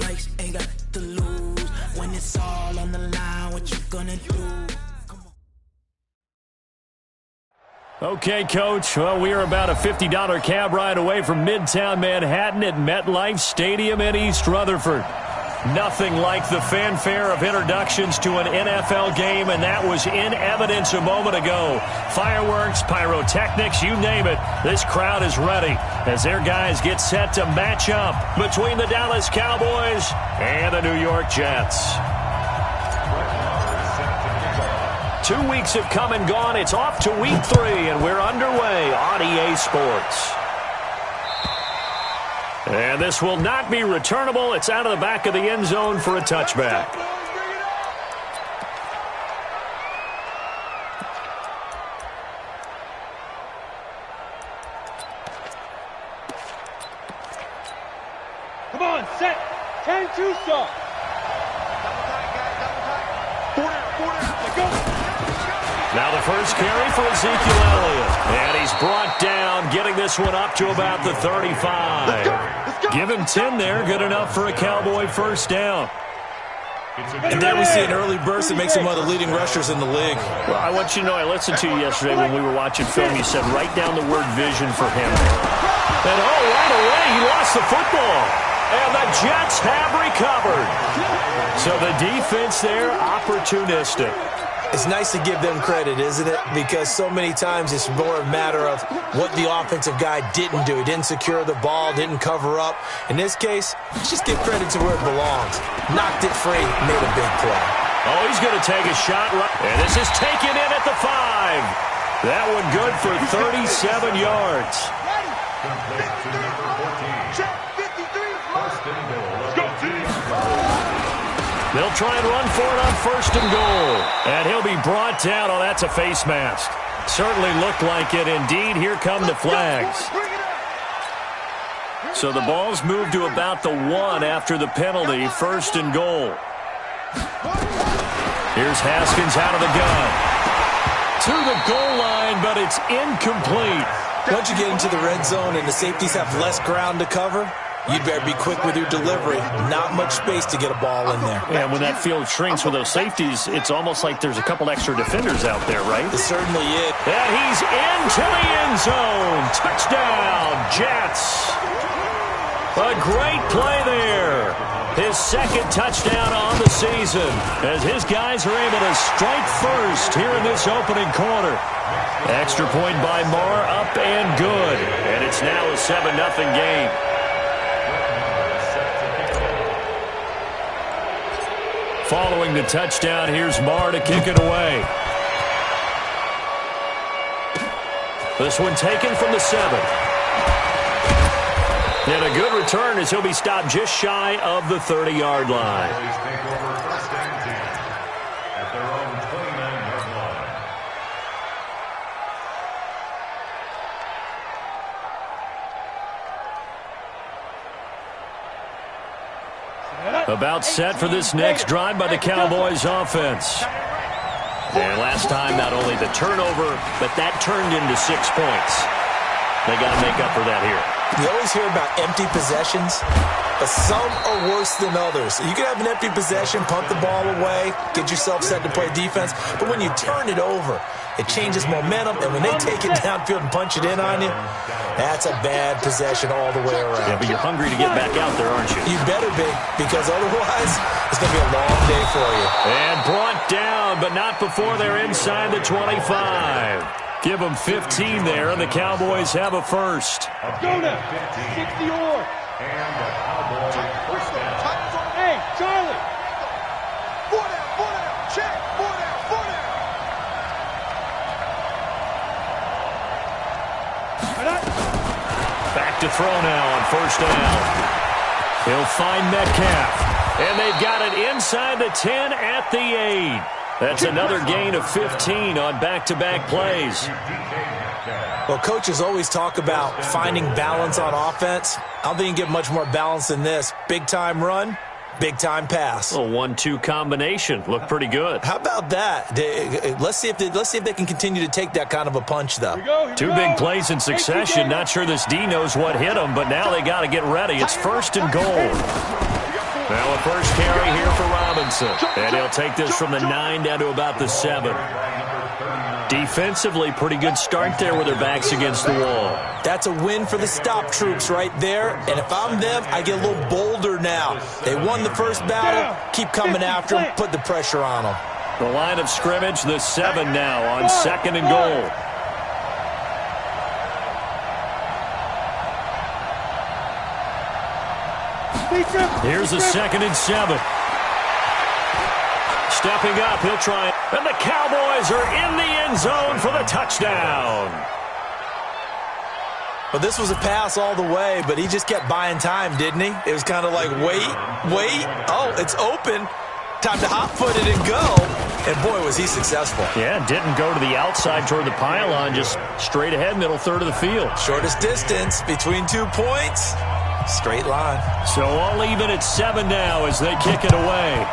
strikes, ain't got to lose. When it's all on the line, what you gonna do? Okay, Coach. Well, we are about a $50 cab ride away from Midtown Manhattan at MetLife Stadium in East Rutherford. Nothing like the fanfare of introductions to an NFL game, and that was in evidence a moment ago. Fireworks, pyrotechnics, you name it. This crowd is ready as their guys get set to match up between the Dallas Cowboys and the New York Jets. 2 weeks have come and gone. It's off to week 3, and we're underway on EA Sports. And this will not be returnable. It's out of the back of the end zone for a touchback. Come on, set. 10-2 stop. Now the first carry for Ezekiel Elliott. And he's brought down, getting this one up to about the 35. Give him 10 there. Good enough for a Cowboy first down. And there we see an early burst that makes him one of the leading rushers in the league. Well, I want you to know, I listened to you yesterday when we were watching film. You said write down the word vision for him. And right away, he lost the football. And the Jets have recovered. So the defense there, opportunistic. It's nice to give them credit, isn't it? Because so many times it's more a matter of what the offensive guy didn't do. He didn't secure the ball, didn't cover up. In this case, just give credit to where it belongs. Knocked it free, made a big play. Oh, he's going to take a shot. And this is taken in at the 5. That one good for 37 yards. They'll try and run for it on first and goal. And he'll be brought down. Oh, that's a face mask. Certainly looked like it. Indeed, here come the flags. So the ball's moved to about the 1 after the penalty. First and goal. Here's Haskins out of the gun. To the goal line, but it's incomplete. Once you get into the red zone and the safeties have less ground to cover, you'd better be quick with your delivery. Not much space to get a ball in there. Yeah, when that field shrinks with those safeties, it's almost like there's a couple extra defenders out there, right? It certainly is. And he's into the end zone. Touchdown, Jets. A great play there. His second touchdown on the season as his guys are able to strike first here in this opening quarter. Extra point by Marr, up and good. And it's now a 7-0 game. Following the touchdown, here's Marr to kick it away. This one taken from the 7. And a good return as he'll be stopped just shy of the 30-yard line. About set for this next drive by the Cowboys offense. And last time, not only the turnover, but that turned into 6 points. They got to make up for that here. You always hear about empty possessions, but some are worse than others. You can have an empty possession, punt the ball away, get yourself set to play defense, but when you turn it over, it changes momentum, and when they take it downfield and punch it in on you, that's a bad possession all the way around. Yeah, but you're hungry to get back out there, aren't you? You better be, because otherwise it's going to be a long day for you. And brought down, but not before they're inside the 25. Give them 15 there, and the Cowboys have a first. Go now. 60-yard. And the Cowboys first down. Hey, Charlie. 4 down. Check. 4 down. Back to throw now on first down. He'll find Metcalf. And they've got it inside the 10 at the 8. That's another gain of 15 on back-to-back plays. Well, coaches always talk about finding balance on offense. I don't think you can get much more balance than this. Big-time run, big-time pass. A 1-2 combination. Looked pretty good. How about that? Let's see if they can continue to take that kind of a punch, though. Two big plays in succession. Not sure this D knows what hit him, but now they got to get ready. It's first and goal. Now a first carry here for Robinson. And he'll take this from the 9 down to about the 7. Defensively, pretty good start there with their backs against the wall. That's a win for the stop troops right there. And if I'm them, I get a little bolder now. They won the first battle. Keep coming after them. Put the pressure on them. The line of scrimmage, the 7 now on 2nd and goal. Here's a 2nd and 7. Stepping up, he'll try it. And the Cowboys are in the end zone for the touchdown. Well, this was a pass all the way, but he just kept buying time, didn't he? It was kind of like, wait. Oh, it's open. Time to hot-foot it and go. And, boy, was he successful. Yeah, didn't go to the outside toward the pylon, just straight ahead, middle third of the field. Shortest distance between 2 points. Straight line. So all even at 7 now as they kick it away.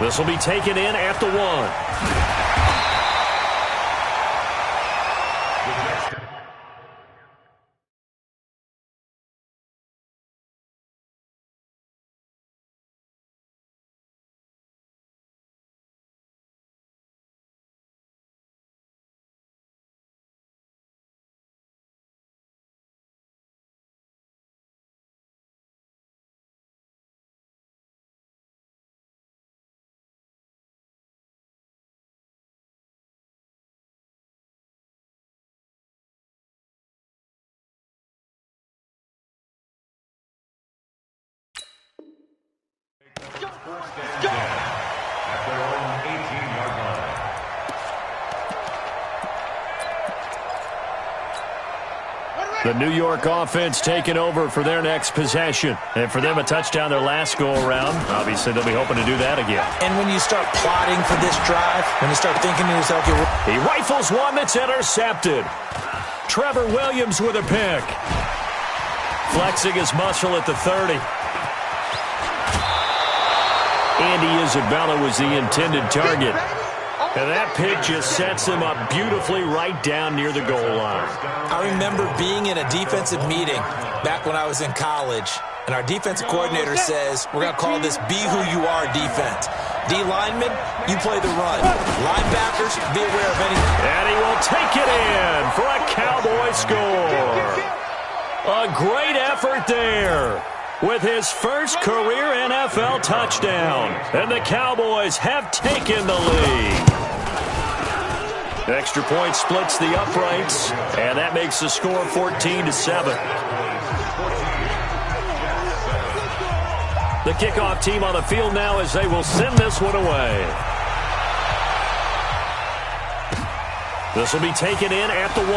This will be taken in at the 1. The New York offense taking over for their next possession. And for them, a touchdown their last go-around. Obviously, they'll be hoping to do that again. And when you start plotting for this drive, when you start thinking to yourself, he rifles one that's intercepted. Trevor Williams with a pick. Flexing his muscle at the 30. Andy Isabella was the intended target. And that pick just sets him up beautifully right down near the goal line. I remember being in a defensive meeting back when I was in college, and our defensive coordinator says, we're going to call this Be Who You Are defense. D linemen, you play the run. Linebackers, be aware of any... And he will take it in for a Cowboy score. A great effort there with his first career NFL touchdown. And the Cowboys have taken the lead. Extra point splits the uprights, and that makes the score 14-7. The kickoff team on the field now as they will send this one away. This will be taken in at the 1.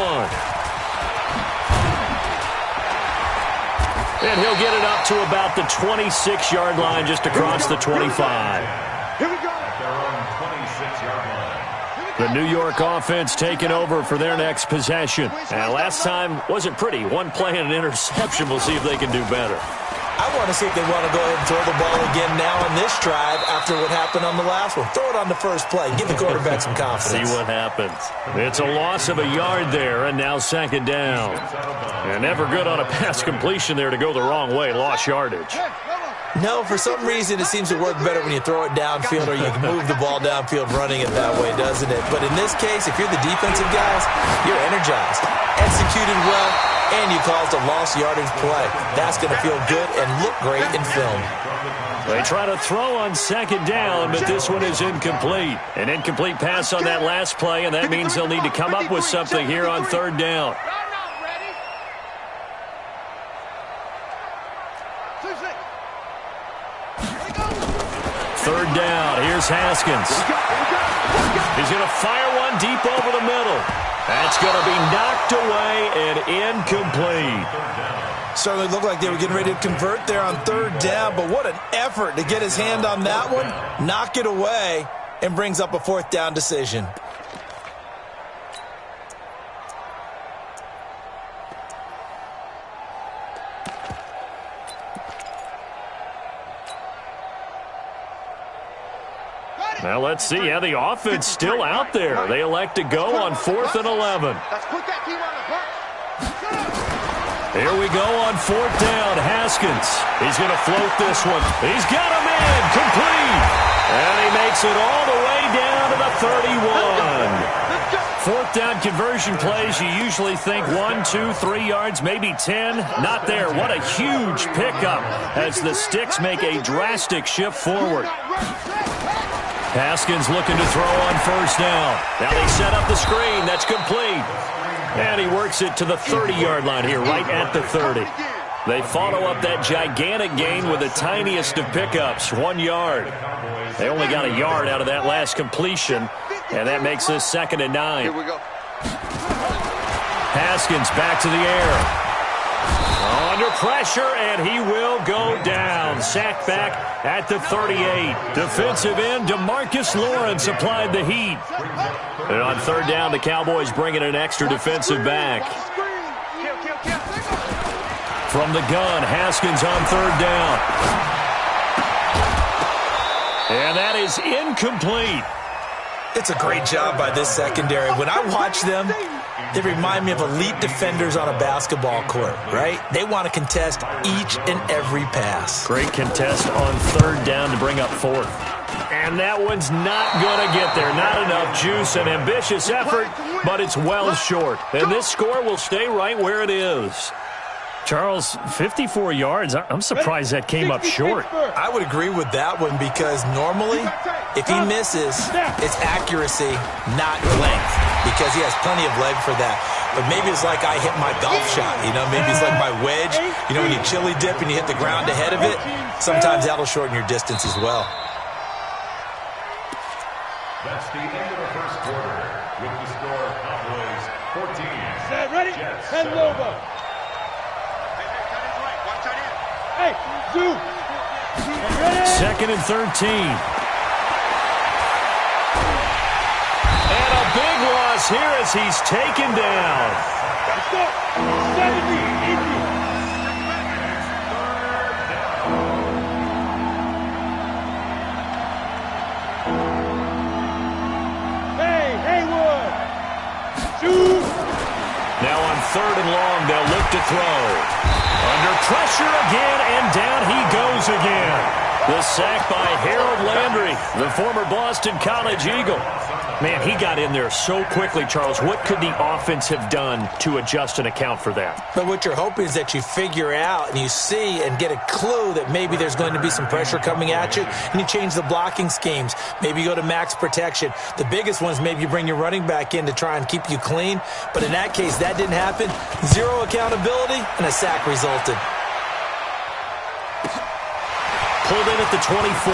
And he'll get it up to about the 26-yard line just across the 25. Here we go. At their own 26-yard line. The New York offense taking over for their next possession. And last time wasn't pretty. One play and an interception. We'll see if they can do better. I want to see if they want to go ahead and throw the ball again now in this drive after what happened on the last one. Throw it on the first play. Give the quarterback some confidence. See what happens. It's a loss of a yard there, and now 2nd down. And never good on a pass completion there to go the wrong way. Lost yardage. No, for some reason, it seems to work better when you throw it downfield or you can move the ball downfield running it that way, doesn't it? But in this case, if you're the defensive guys, you're energized, executed well, and you caused a lost yardage play. That's going to feel good and look great in film. They try to throw on 2nd down, but this one is incomplete. An incomplete pass on that last play, and that means they'll need to come up with something here on 3rd down. 3rd down. Here's Haskins. He's going to fire one deep over the middle. That's going to be knocked away and incomplete. Certainly looked like they were getting ready to convert there on 3rd down, but what an effort to get his hand on that one, knock it away, and brings up a 4th down decision. Now let's see. Yeah, the offense still out there. They elect to go on 4th and 11. Let's put that team on the Here we go on 4th down. Haskins. He's going to float this one. He's got a man. Complete. And he makes it all the way down to the 31. 4th down conversion plays, you usually think 1, 2, 3 yards, maybe 10. Not there. What a huge pickup as the Sticks make a drastic shift forward. Haskins looking to throw on 1st down. Now they set up the screen. That's complete. And he works it to the 30-yard line here, right at the 30. They follow up that gigantic gain with the tiniest of pickups, 1 yard. They only got a yard out of that last completion, and that makes this 2nd and 9. Here we go. Haskins back to the air. Under pressure, and he will go down. Sacked back at the 38. Defensive end, DeMarcus Lawrence applied the heat. And on 3rd down, the Cowboys bring in an extra defensive back. From the gun, Haskins on 3rd down. And that is incomplete. It's a great job by this secondary. When I watch them, they remind me of elite defenders on a basketball court, right? They want to contest each and every pass. Great contest on 3rd down to bring up 4th. And that one's not going to get there. Not enough juice, an ambitious effort, but it's well short. And this score will stay right where it is. Charles, 54 yards. I'm surprised that came up short. I would agree with that one because normally, if he misses, it's accuracy, not length, because he has plenty of leg for that. But maybe it's like I hit my golf shot, you know? Maybe it's like my wedge. You know, when you chili dip and you hit the ground ahead of it, sometimes that'll shorten your distance as well. That's the end of the first quarter with the score Cowboys 14. Set, ready? Head over. Hey, Zoo. 2nd and 13. And a big loss here as he's taken down. Let's go. 70, easy. Hey, Haywood. Shoot. Now on 3rd and long, they'll look to throw. Under pressure again, and down he goes again. The sack by Harold Landry, the former Boston College Eagle. Man, he got in there so quickly, Charles. What could the offense have done to adjust and account for that? But what you're hoping is that you figure out and you see and get a clue that maybe there's going to be some pressure coming at you, and you change the blocking schemes. Maybe you go to max protection. The biggest one is maybe you bring your running back in to try and keep you clean. But in that case, that didn't happen. Zero accountability, and a sack resulted. Pulled in at the 24.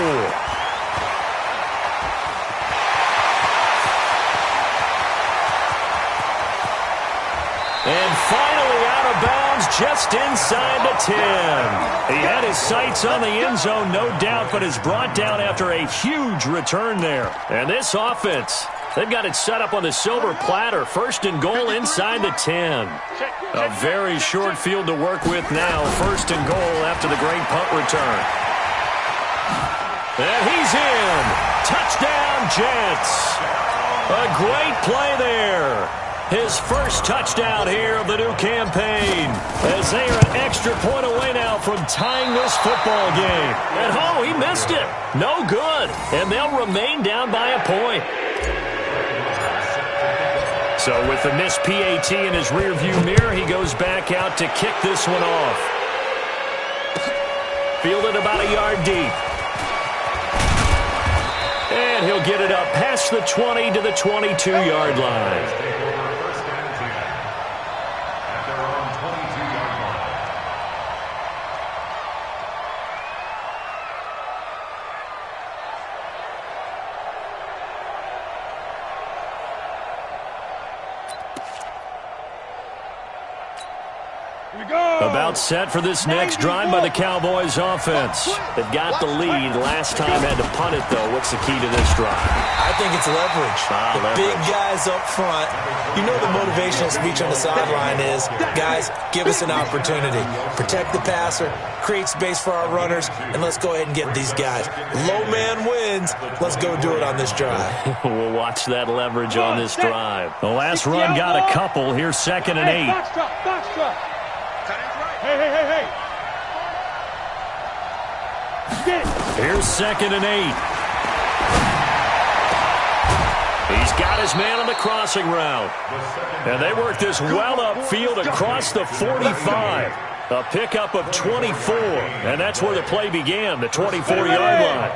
And finally out of bounds just inside the 10. He had his sights on the end zone, no doubt, but is brought down after a huge return there. And this offense, they've got it set up on the silver platter. 1st and goal inside the 10. A very short field to work with now. 1st and goal after the great punt return. And he's in. Touchdown, Jets. A great play there. His first touchdown here of the new campaign, as they are an extra point away now from tying this football game. And oh, he missed it. No good. And they'll remain down by a point. So with the missed PAT in his rearview mirror, he goes back out to kick this one off. Fielded about a yard deep. And he'll get it up past the 20 to the 22-yard line. About set for this next drive by the Cowboys offense. They've got the lead. Last time had to punt it, though. What's the key to this drive? I think it's leverage. Big guys up front. You know the motivational speech on the sideline is, guys, give us an opportunity. Protect the passer, create space for our runners, and let's go ahead and get these guys. Low man wins. Let's go do it on this drive. We'll watch that leverage on this drive. The last run got a couple. Here's 2nd and 8. Box drop, box drop. Cut it. Hey. Get it. Here's 2nd and 8. He's got his man on the crossing route. And they work this well upfield across the 45. A pickup of 24. And that's where the play began, the 24-yard line.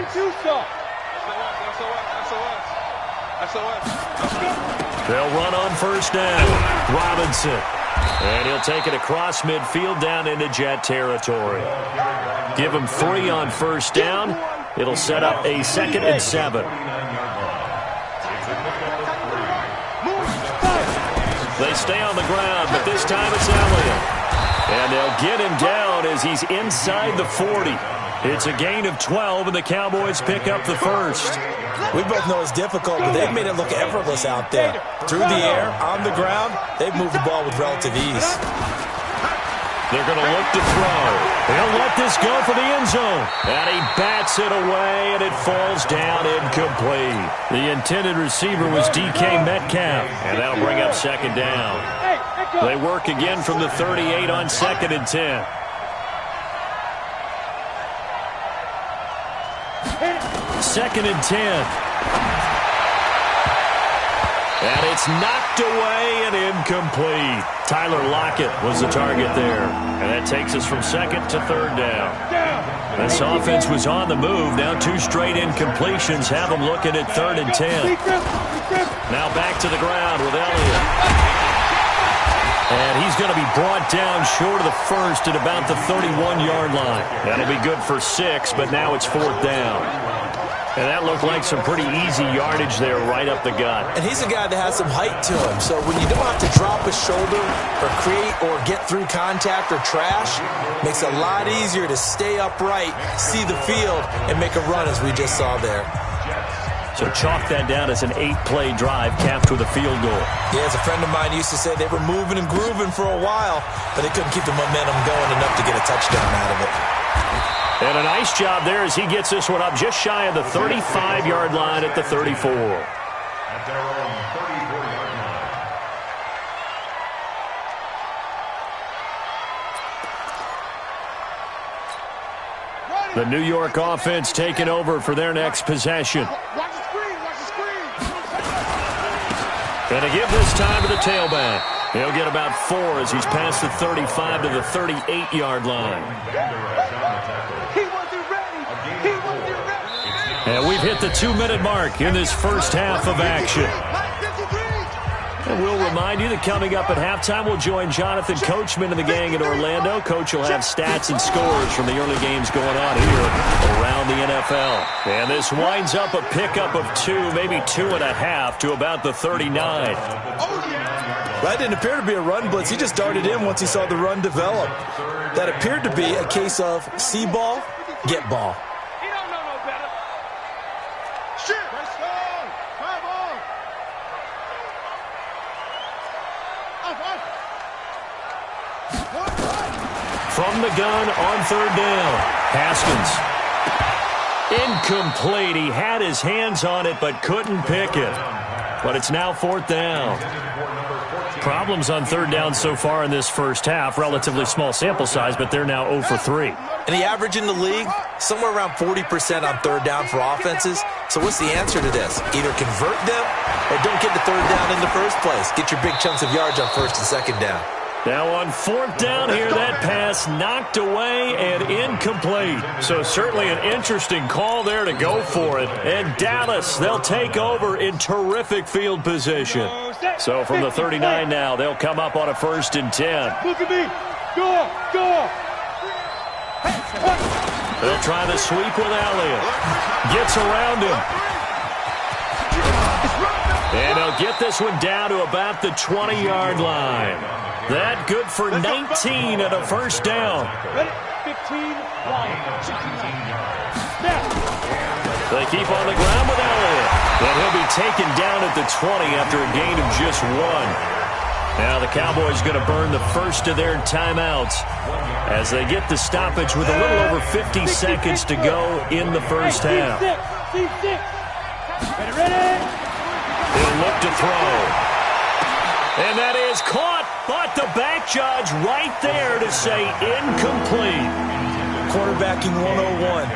10-2 stop. They'll run on 1st down. Robinson. And he'll take it across midfield down into Jet territory. Give him 3 on 1st down. It'll set up a 2nd and 7. They stay on the ground, but this time it's Elliott. And they'll get him down as he's inside the 40. It's a gain of 12, and the Cowboys pick up the 1st. We both know it's difficult, but they've made it look effortless out there. Through the air, on the ground, they've moved the ball with relative ease. They're going to look to throw. He'll let this go for the end zone. And he bats it away, and it falls down incomplete. The intended receiver was D.K. Metcalf, and that'll bring up 2nd down. They work again from the 38 on 2nd and 10. Second and 10. And it's knocked away and incomplete. Tyler Lockett was the target there. And that takes us from 2nd to 3rd down. This offense was on the move. Now 2 straight incompletions have them looking at 3rd and 10. Now back to the ground with Elliott. And he's going to be brought down short of the 1st at about the 31-yard line. That'll be good for 6, but now it's 4th down. And that looked like some pretty easy yardage there right up the gut. And he's a guy that has some height to him. So when you don't have to drop a shoulder or create or get through contact or trash, makes it a lot easier to stay upright, see the field, and make a run as we just saw there. So chalk that down as an 8-play drive capped with a field goal. Yeah, as a friend of mine used to say, they were moving and grooving for a while, but they couldn't keep the momentum going enough to get a touchdown out of it. And a nice job there as he gets this one up just shy of the 35-yard line at the 34. At their own 34-yard line. The New York offense taking over for their next possession. Watch the screen. And to give this time to the tailback. He'll get about 4 as he's past the 35 to the 38-yard line. And we've hit the 2-minute mark in this first half of action. And we'll remind you that coming up at halftime, we'll join Jonathan Coachman and the gang in Orlando. Coach will have stats and scores from the early games going on here around the NFL. And this winds up a pickup of 2, maybe 2.5 to about the 39. That didn't appear to be a run blitz. He just darted in once he saw the run develop. That appeared to be a case of see ball, get ball. From the gun on 3rd down, Haskins. Incomplete. He had his hands on it but couldn't pick it. But it's now 4th down. Problems on 3rd down so far in this first half. Relatively small sample size, but they're now 0 for 3. And the average in the league, somewhere around 40% on 3rd down for offenses. So what's the answer to this? Either convert them or don't get the 3rd down in the first place. Get your big chunks of yards on 1st and 2nd down. Now on 4th down here, that pass knocked away and incomplete. So certainly an interesting call there to go for it. And Dallas, they'll take over in terrific field position. So from the 39 now, they'll come up on a 1st and 10. Look at me. Go. They'll try the sweep with Elliott. Gets around him. And they'll get this one down to about the 20-yard line. That good for 19 and a 1st down. Ready? 15, line. They keep on the ground with Elliott. And he'll be taken down at the 20 after a gain of just 1. Now the Cowboys going to burn the first of their timeouts as they get the stoppage with a little over 50 seconds to go in the first half. Ready? He'll look to throw. And that is caught But the back judge right there to say incomplete. Quarterbacking 101.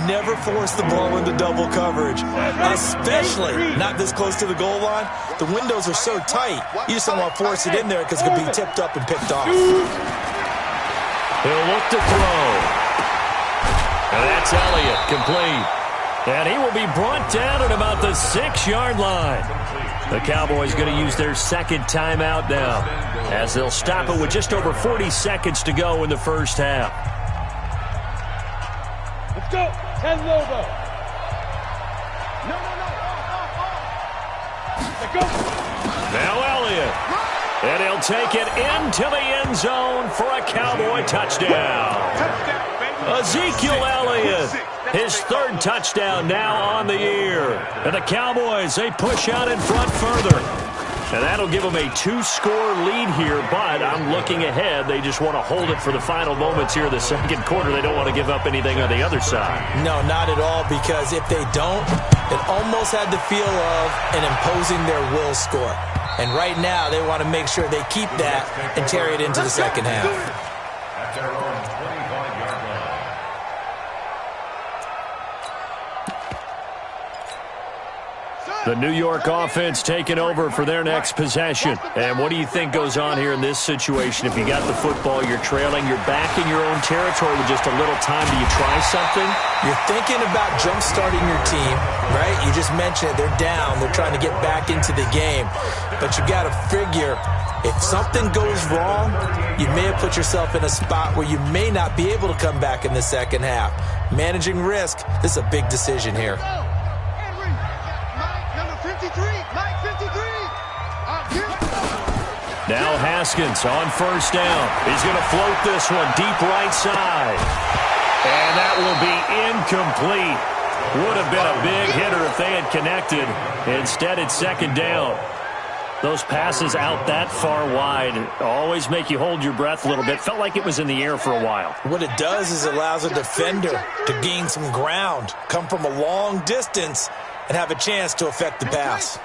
Never force the ball into double coverage, especially not this close to the goal line. The windows are so tight, you just don't want to force it in there because it could be tipped up and picked off. He'll look to throw. And that's Elliott, complete. And he will be brought down at about the 6-yard line. The Cowboys going to use their second timeout now, as they'll stop it with just over 40 seconds to go in the first half. Let's go. 10 logo. No. Let's go. Now Elliott. And he'll take it into the end zone for a Cowboy touchdown. Ezekiel Elliott, his third touchdown now on the year. And the Cowboys, they push out in front further. And that'll give them a 2-score lead here, but I'm looking ahead. They just want to hold it for the final moments here of the second quarter. They don't want to give up anything on the other side. No, not at all, because if they don't, it almost had the feel of an imposing their will score. And right now, they want to make sure they keep that and carry it into the second half. At their own 25-yard line. The New York offense taking over for their next possession. And what do you think goes on here in this situation? If you got the football, you're trailing, you're back in your own territory with just a little time. Do you try something? You're thinking about jump-starting your team, right? You just mentioned it. They're down. They're trying to get back into the game. But you got to figure, if something goes wrong, you may have put yourself in a spot where you may not be able to come back in the second half. Managing risk, this is a big decision here. Now Haskins on first down. He's going to float this one deep right side. And that will be incomplete. Would have been a big hitter if they had connected. Instead, it's second down. Those passes out that far wide always make you hold your breath a little bit. Felt like it was in the air for a while. What it does is it allows a defender to gain some ground, come from a long distance, and have a chance to affect the pass.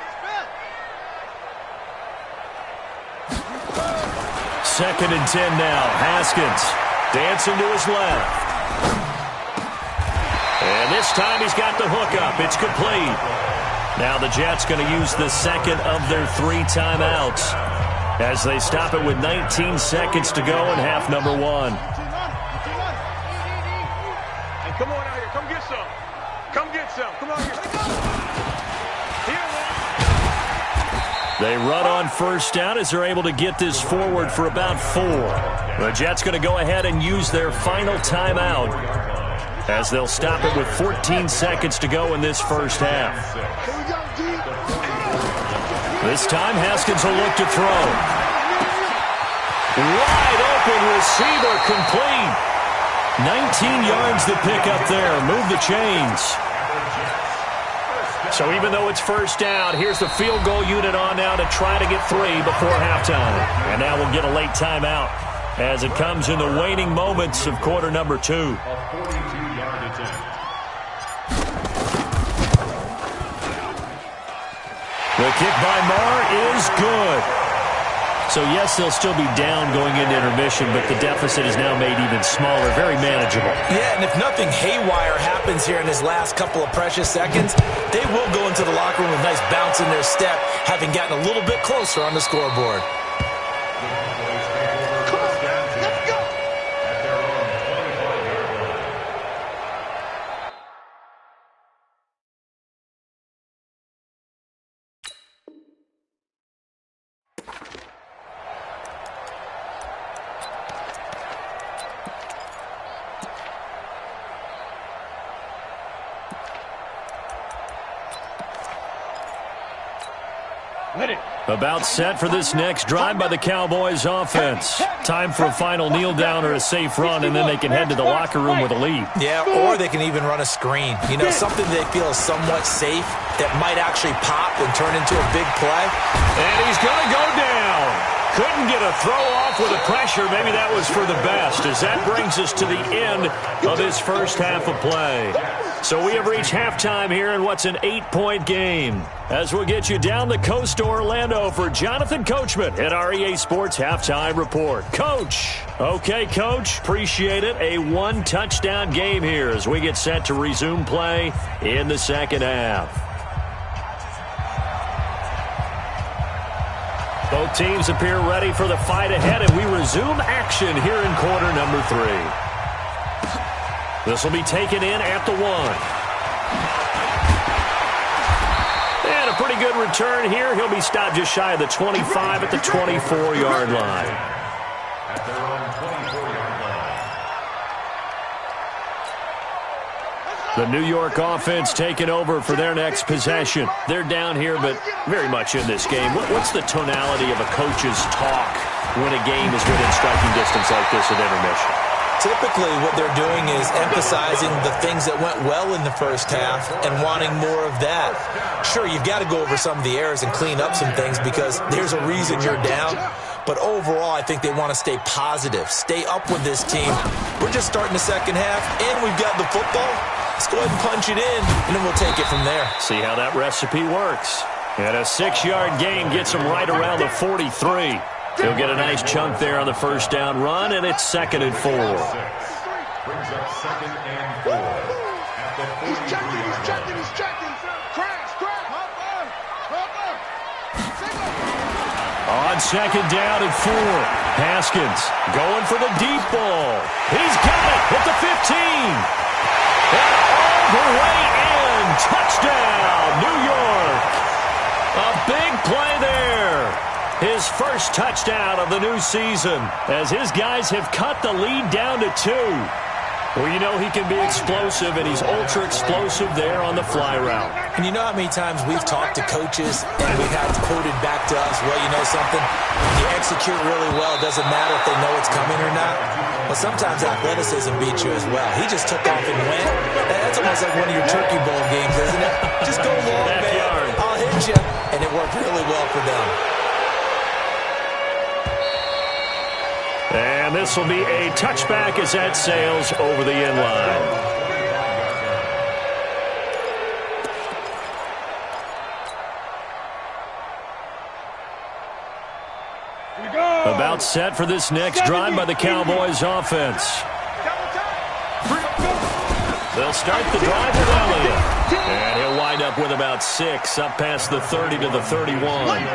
Second and 10 now. Haskins dancing to his left. And this time he's got the hook up. It's complete. Now the Jets going to use the second of their 3 timeouts as they stop it with 19 seconds to go in half number 1. Hey, come on out here. Come get some. Come get some. Come on here. They run on first down as they're able to get this forward for about 4. The Jets going to go ahead and use their final timeout as they'll stop it with 14 seconds to go in this first half. This time Haskins will look to throw. Wide open receiver, complete. 19 yards to pick up there. Move the chains. So even though it's first down, here's the field goal unit on now to try to get 3 before halftime. And now we'll get a late timeout as it comes in the waning moments of quarter number 2. A 42-yard attempt. The kick by Marr is good. So, yes, they'll still be down going into intermission, but the deficit is now made even smaller, very manageable. Yeah, and if nothing haywire happens here in his last couple of precious seconds, they will go into the locker room with a nice bounce in their step, having gotten a little bit closer on the scoreboard. About set for this next drive by the Cowboys offense. Time for a final kneel down or a safe run, and then they can head to the locker room with a lead. Yeah, or they can even run a screen. You know, something they feel is somewhat safe that might actually pop and turn into a big play. And he's going to go down. Couldn't get a throw off with the pressure. Maybe that was for the best, as that brings us to the end of this first half of play. So we have reached halftime here in what's an 8-point game. As we'll get you down the coast to Orlando for Jonathan Coachman at our EA Sports Halftime Report. Coach. Okay, Coach. Appreciate it. A one-touchdown game here as we get set to resume play in the second half. Both teams appear ready for the fight ahead, and we resume action here in quarter number 3. This will be taken in at the 1. And a pretty good return here. He'll be stopped just shy of the 25 at the 24-yard line. At their own 24-yard line. The New York offense taking over for their next possession. They're down here, but very much in this game. What's the tonality of a coach's talk when a game is within striking distance like this at intermission? Typically, what they're doing is emphasizing the things that went well in the first half and wanting more of that. Sure, you've got to go over some of the errors and clean up some things because there's a reason you're down. But overall, I think they want to stay positive, stay up with this team. We're just starting the second half, and we've got the football. Let's go ahead and punch it in, and then we'll take it from there. See how that recipe works. And a 6-yard gain gets him right around the 43. He'll get a nice chunk there on the first down run, and it's 2nd and 4. Brings up 2nd and 4. At the 43-yard line. He's checking. Crash. On 2nd down and 4. Haskins going for the deep ball. He's got it at the 15. And all the way in. Touchdown, New York. A big play there. His first touchdown of the new season as his guys have cut the lead down to 2. Well, you know he can be explosive, and he's ultra-explosive there on the fly route. And you know how many times we've talked to coaches and we've had quoted back to us, well, you know something? When you execute really well, it doesn't matter if they know it's coming or not. Well, sometimes athleticism beats you as well. He just took off and went. That's almost like one of your Turkey Bowl games, isn't it? Just go long, man. I'll hit you. And it worked really well for them. And this will be a touchback as that sails over the end line. About set for this next drive by the Cowboys offense. They'll start the drive with Elliott. And he'll wind up with about 6 up past the 30 to the 31.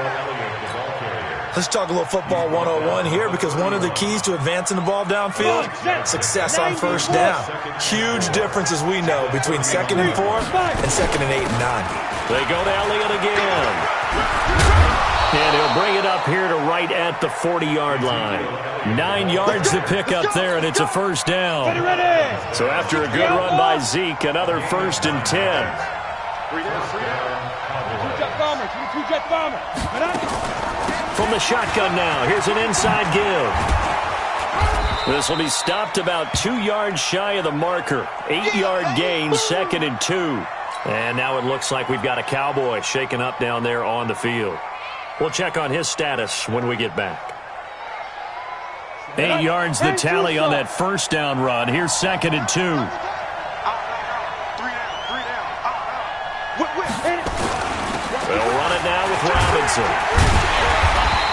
Let's talk a little football 101 here because one of the keys to advancing the ball downfield, success on first down. Huge difference, as we know, between 2nd and 4 and 2nd and 8 and 9. They go to Elliott again. And he'll bring it up here to right at the 40-yard line. 9 yards to pick up there, and it's a first down. So after a good run by Zeke, another 1st and 10. From the shotgun now, here's an inside give. This will be stopped about 2 yards shy of the marker. 8-yard gain, 2nd and 2. And now it looks like we've got a Cowboy shaken up down there on the field. We'll check on his status when we get back. 8 yards the tally on that first down run. Here's 2nd and 2. They'll run it now with Robinson.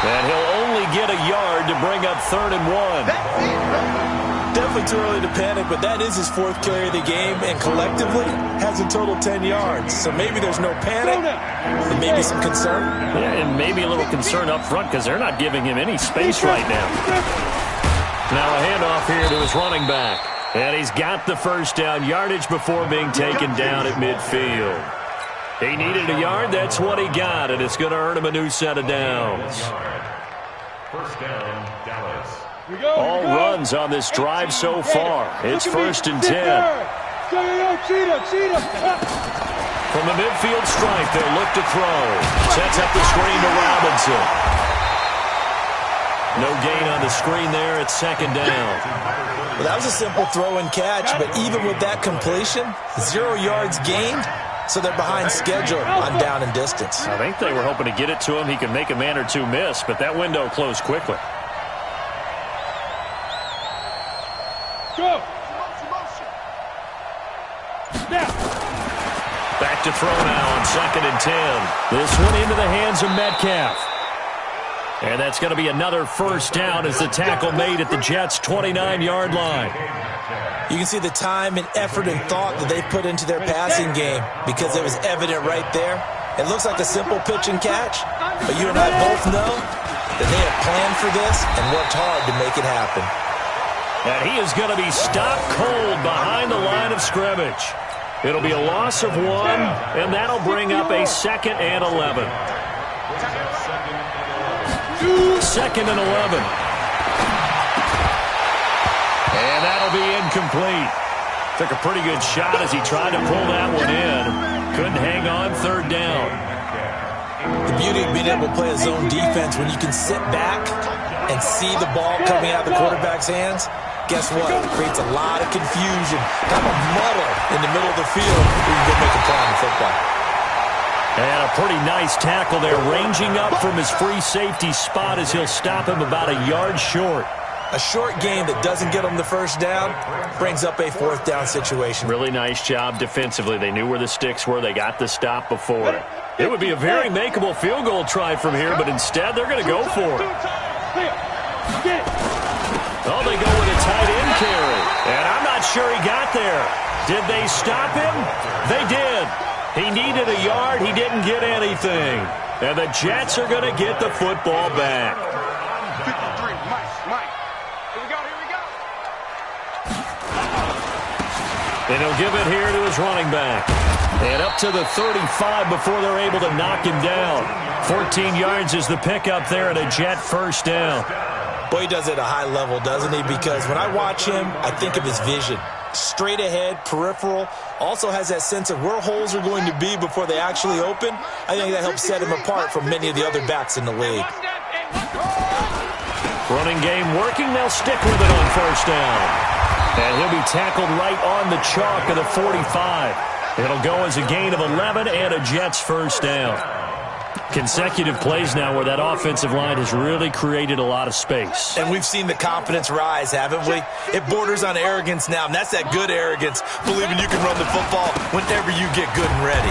And he'll only get a yard to bring up 3rd and 1. Definitely too early to panic, but that is his 4th carry of the game, and collectively has a total 10 yards. So maybe there's no panic, and maybe some concern. Yeah, and maybe a little concern up front because they're not giving him any space right now. Now a handoff here to his running back. And he's got the first down yardage before being taken down at midfield. He needed a yard. That's what he got, and it's going to earn him a new set of downs. First down, Dallas. All runs on this drive so far. It's 1st and 10. From the midfield stripe, they'll look to throw. Sets up the screen to Robinson. No gain on the screen there. It's 2nd down. Well, that was a simple throw and catch, but even with that completion, 0 yards gained, so they're behind schedule on down and distance. I think they were hoping to get it to him. He could make a man or two miss, but that window closed quickly. Go. Now. Back to throw now on 2nd and 10. This one into the hands of Metcalf. And that's going to be another first down as the tackle made at the Jets' 29-yard line. You can see the time and effort and thought that they put into their passing game because it was evident right there. It looks like a simple pitch and catch, but you and I both know that they have planned for this and worked hard to make it happen. And he is going to be stopped cold behind the line of scrimmage. It'll be a loss of 1, and that'll bring up a 2nd and 11. 2nd and 11. And that'll be incomplete. Took a pretty good shot as he tried to pull that one in. Couldn't hang on 3rd down. The beauty of being able to play a zone defense when you can sit back and see the ball coming out of the quarterback's hands, guess what? It creates a lot of confusion, kind of muddle in the middle of the field where you can go make a play on the football. And a pretty nice tackle there, ranging up from his free safety spot as he'll stop him about a yard short. A short game that doesn't get them the first down brings up a 4th down situation. Really nice job defensively. They knew where the sticks were. They got the stop before it. It would be a very makeable field goal try from here, but instead they're going to go for it. Oh, they go with a tight end carry. And I'm not sure he got there. Did they stop him? They did. He needed a yard. He didn't get anything. And the Jets are going to get the football back. 53, Mike. Here we go. And he'll give it here to his running back. And up to the 35 before they're able to knock him down. 14 yards is the pickup there and a Jet first down. Boy, he does it at a high level, doesn't he? Because when I watch him, I think of his vision. Straight ahead, peripheral, also has that sense of where holes are going to be before they actually open. I think that helps set him apart from many of the other backs in the league. Running game working, they'll stick with it on first down. And he'll be tackled right on the chalk of the 45. It'll go as a gain of 11 and a Jets first down. Consecutive plays now where that offensive line has really created a lot of space. And we've seen the confidence rise, haven't we? It borders on arrogance now, and that's that good arrogance, believing you can run the football whenever you get good and ready.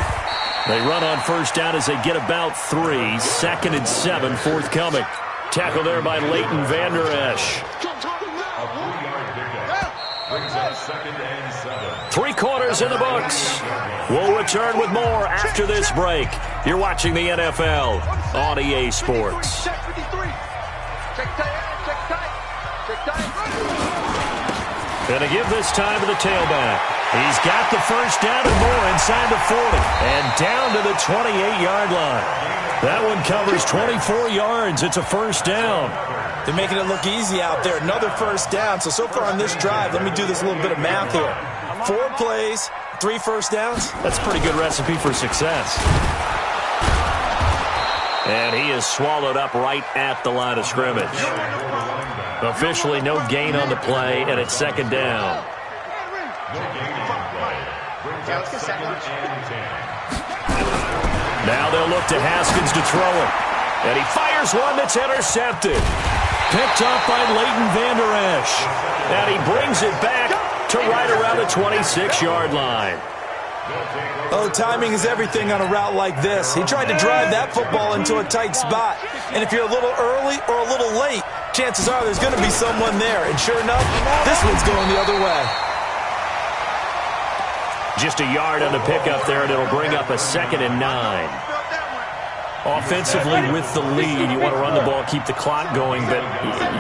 They run on first down as they get about 3. 2nd and 7 forthcoming. Tackle there by Leighton Vander Esch. Brings up 2nd and 7. 3 quarters in the books. We'll return with more after this break. You're watching the NFL on EA Sports. Check 53. Check tight. Gonna give this time to the tailback. He's got the first down and more inside the 40. And down to the 28-yard line. That one covers 24 yards. It's a first down. They're making it look easy out there. Another first down. So far on this drive, let me do this little bit of math here. 4 plays, 3 first downs. That's a pretty good recipe for success. And he is swallowed up right at the line of scrimmage. Officially no gain on the play, and it's 2nd down. Now they'll look to Haskins to throw it. And he fires one that's intercepted. Picked up by Leighton Vander Esch. And he brings it back to right around the 26-yard line. Oh, timing is everything on a route like this. He tried to drive that football into a tight spot. And if you're a little early or a little late, chances are there's going to be someone there. And sure enough, this one's going the other way. Just a yard on the pickup there, and it'll bring up a 2nd and 9. Offensively with the lead, you want to run the ball, keep the clock going, but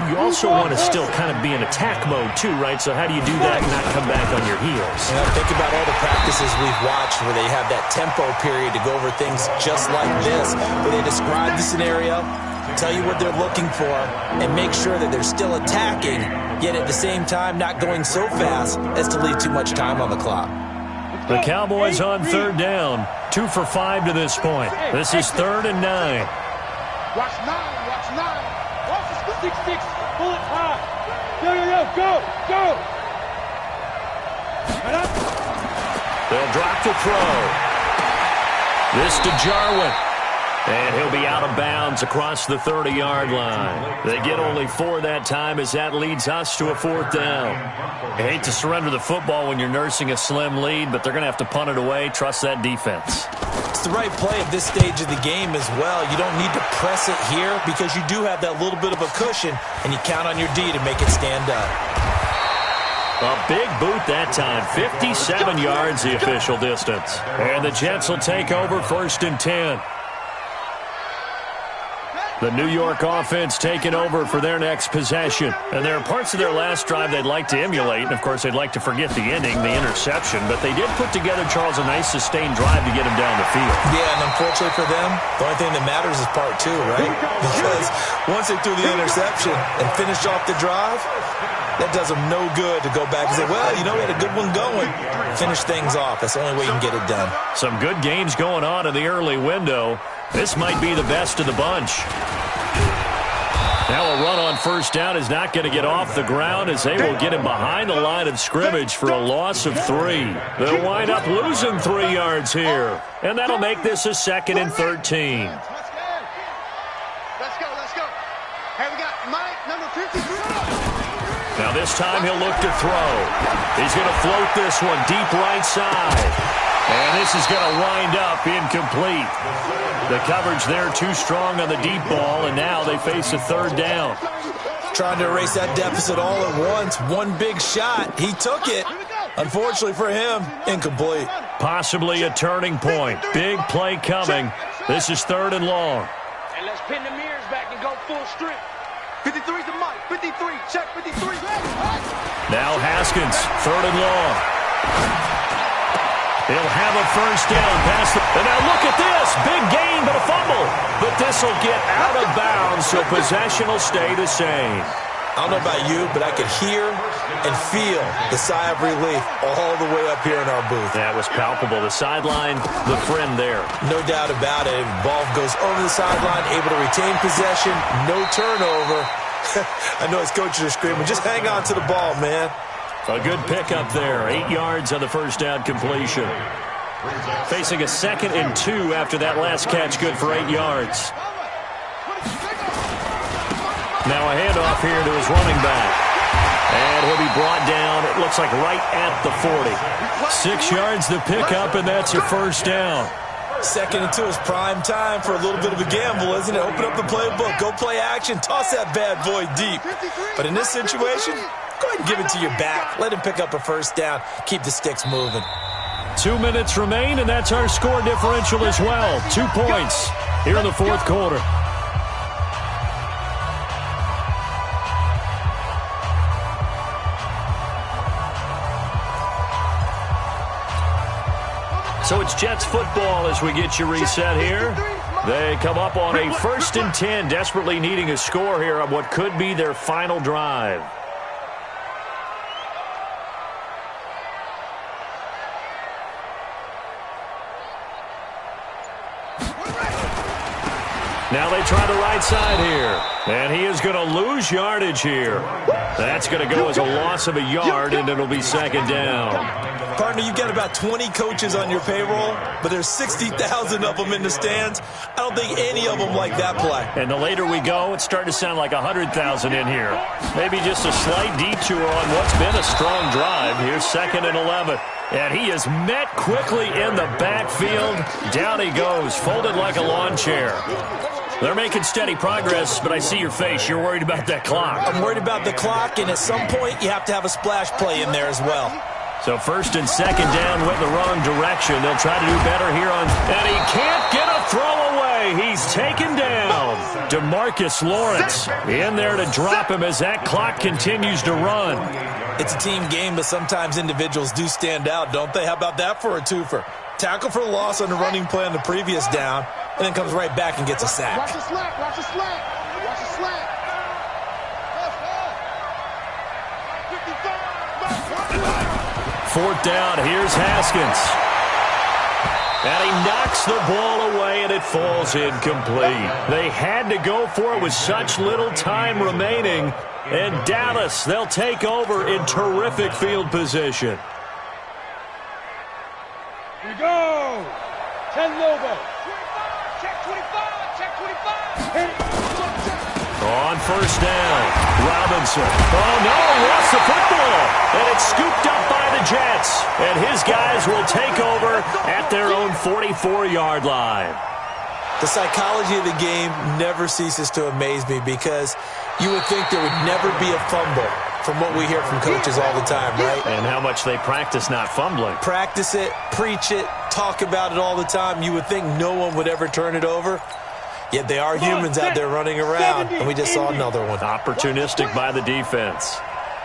you also want to still kind of be in attack mode too, right? So how do you do that and not come back on your heels? Think about all the practices we've watched where they have that tempo period to go over things just like this, where they describe the scenario, tell you what they're looking for, and make sure that they're still attacking, yet at the same time not going so fast as to leave too much time on the clock. The Cowboys on 3rd down. 2 for 5 to this point. This is 3rd and 9. Watch 9. Watch the 6. Pull it high. Go. They'll drop to throw. This to Jarwin. And he'll be out of bounds across the 30-yard line. They get only 4 that time as that leads us to a 4th down. I hate to surrender the football when you're nursing a slim lead, but they're going to have to punt it away. Trust that defense. It's the right play at this stage of the game as well. You don't need to press it here because you do have that little bit of a cushion, and you count on your D to make it stand up. A big boot that time. 57 yards the official distance. And the Jets will take over 1st and 10. The New York offense taking over for their next possession. And there are parts of their last drive they'd like to emulate. And, of course, they'd like to forget the ending, the interception. But they did put together, Charles, a nice sustained drive to get him down the field. Yeah, and unfortunately for them, the only thing that matters is part 2, right? Because once they threw the interception and finished off the drive, that does them no good to go back and say, well, you know, we had a good one going. Finish things off. That's the only way you can get it done. Some good games going on in the early window. This might be the best of the bunch. Now a run on 1st down is not going to get off the ground as they will get him behind the line of scrimmage for a loss of 3. They'll wind up losing 3 yards here. And that'll make this a 2nd and 13. Let's go. Hey, we got Mike, number 53. Now this time he'll look to throw. He's going to float this one deep right side. And this is going to wind up incomplete. The coverage there too strong on the deep ball, and now they face a 3rd down. Trying to erase that deficit all at once. One big shot. He took it. Unfortunately for him, incomplete. Possibly a turning point. Big play coming. This is 3rd and long. And let's pin the mirrors back and go full strip. 53's the Mike. 53. Check 53. Now Haskins, 3rd and long. He'll have a 1st down past the... And now look at this. Big gain, but a fumble. But this will get out of bounds, so possession will stay the same. I don't know about you, but I could hear and feel the sigh of relief all the way up here in our booth. That was palpable. The sideline, the friend there. No doubt about it. Ball goes over the sideline, able to retain possession, no turnover. I know his coaches are screaming, just hang on to the ball, man. A good pickup there. 8 yards on the 1st down completion. Facing a 2nd and 2 after that last catch, good for 8 yards. Now a handoff here to his running back. And he'll be brought down, it looks like right at the 40. 6 yards the pickup, and that's your 1st down. 2nd and 2 is prime time for a little bit of a gamble, isn't it? Open up the playbook, go play action, toss that bad boy deep. But in this situation, go ahead and give it to your back. Let him pick up a 1st down. Keep the sticks moving. 2 minutes remain, and that's our score differential as well. 2 points here in the 4th quarter. So it's Jets football as we get you reset here. They come up on a 1st and 10, desperately needing a score here on what could be their final drive. Now they try the right side here. And he is going to lose yardage here. That's going to go as a loss of a yard, and it'll be 2nd down. Partner, you've got about 20 coaches on your payroll, but there's 60,000 of them in the stands. I don't think any of them like that play. And the later we go, it's starting to sound like 100,000 in here. Maybe just a slight detour on what's been a strong drive. Here's 2nd and 11. And he is met quickly in the backfield. Down he goes, folded like a lawn chair. They're making steady progress, but I see your face. You're worried about that clock. I'm worried about the clock, and at some point, you have to have a splash play in there as well. So 1st and 2nd down went the wrong direction. They'll try to do better here on... And he can't get a throw away. He's taken down. DeMarcus Lawrence in there to drop him as that clock continues to run. It's a team game, but sometimes individuals do stand out, don't they? How about that for a twofer? Tackle for loss on the running play on the previous down, and then comes right back and gets a sack. Watch the slack. Watch the slack. Watch the slack. 4th down. Here's Haskins. And he knocks the ball away, and it falls incomplete. They had to go for it with such little time remaining. And Dallas, they'll take over in terrific field position. Here we go. 10 Lobo. 25, check 25, check 25. On first down, Robinson. Oh, no, lost the football. And it's scooped up by the Jets. And his guys will take over at their own 44-yard line. The psychology of the game never ceases to amaze me because you would think there would never be a fumble from what we hear from coaches all the time, right? And how much they practice not fumbling. Practice it, preach it, talk about it all the time. You would think no one would ever turn it over. Yet they are humans out there running around, and we just saw another one. Opportunistic by the defense.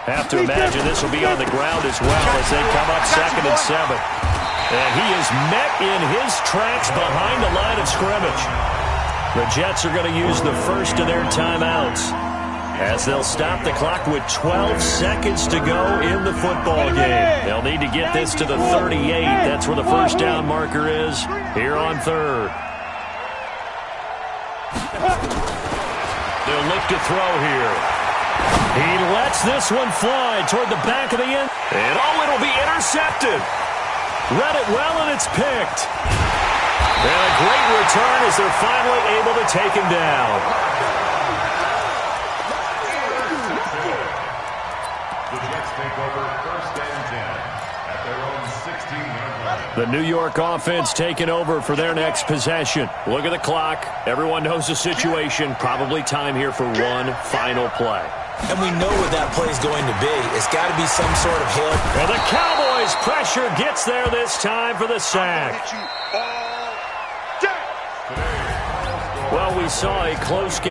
Have to imagine this will be on the ground as well as they come up 2nd and 7. And he is met in his tracks behind the line of scrimmage. The Jets are going to use the first of their timeouts as they'll stop the clock with 12 seconds to go in the football game. They'll need to get this to the 38. That's where the first down marker is here on 3rd. They'll look to throw here. He lets this one fly toward the back of the end. And oh, it'll be intercepted. Read it well, and it's picked. And a great return as they're finally able to take him down. The Jets take over 1st and 10 at their own 16-yard line. The New York offense taking over for their next possession. Look at the clock. Everyone knows the situation. Probably time here for one final play. And we know what that play is going to be. It's got to be some sort of hill. And the Cowboys' pressure gets there this time for the sack. Well, we saw a close game.